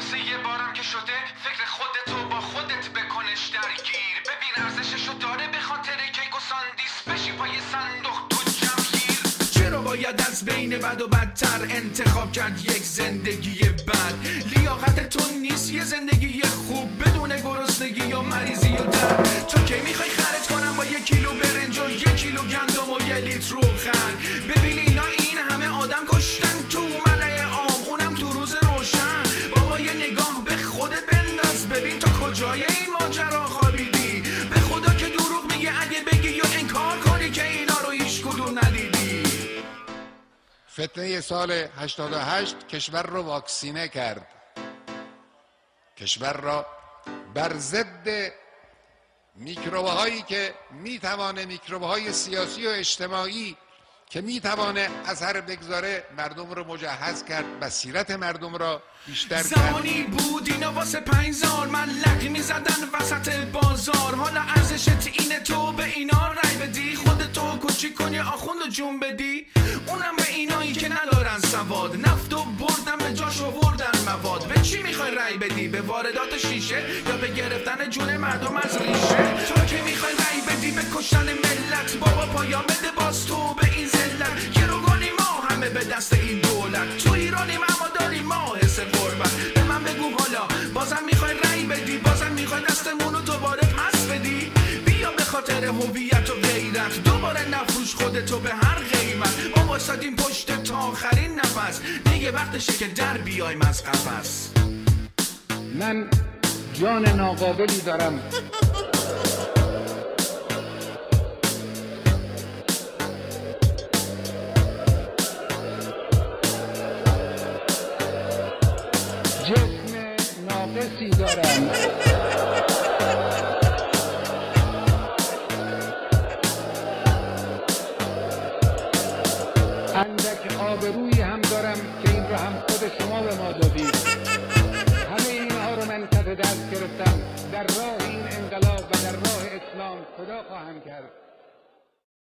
واسه یه بارم که شده فکر خودتو با خودت بکنش درگیر. ببین ارزششو داره به خاطر کیک و ساندیس بشی پای صندوق تو جمعگیر. چرا باید از بین بد و بدتر انتخاب کرد یک زندگی بد؟ لیاقت تو نیست یه زندگی خوب بدون گرسنگی یا مریضی و درد. تو کی میخوای خرج کنم با 1 کیلو برنج و 1 کیلو گندم و 1 لیتر روغن؟ ببین اینا این همه آدم کشتن تو ملأ عام، اونم تو روز روشن. بابا یه نگاه به خودت بنداز ببین تا کجای این ماجرا خوابیدی. به خدا که دروغ میگه اگه بگی یا انکار کنی که اینا رو هیچ کدوم ندیدی. فتنه سال 88 کشور رو واکسینه کرد. کشور را بر ضد میکروب هایی که میتوانه، میکروب های سیاسی و اجتماعی که میتوانه اثر بگذاره، مردم رو مجهز کرد، بصیرت مردم را بیشتر کرد. زمانی بود اینا واسه 5 سال ملق میزدن وسط بازار. حالا ارزشت اینه تو به اینا رای بدی، خودتو کوچیک کنی آخوند و جون بدی. اونم به اینایی که ندارن سواد، نفت و بردن به جاش آوردن مواد. به چی میخوای رای بدی؟ به واردات شیشه یا به گرفتن جون مردم از ریشه؟ تو که میخوای رای بدی به کشتن ملت، بابا پایان بده باز تو به این ذلت. گروگانی ما همه به دست این دولت، تو ایرانیم اما داریم ما حس غربت. به من بگو حالا بازم میخوای رای بدی؟ بازم میخوای دستمونو دوباره پس بدی؟ بیا به خاطر هویت و غیرت دوباره نفروش خودتو به هر قیمت. ما واسادیم پشت تا آخرین نفس، دیگه وقتشه که در بیایم از قفس. من جان ناقابلی دارم جسم ناقصی دارم. اندک آبرویی هم دارم که این رو هم خود شما به ما دادید. همه اینها رو من کف دست گرفتم، در راه این انقلاب و در راه اسلام فدا خواهم کرد.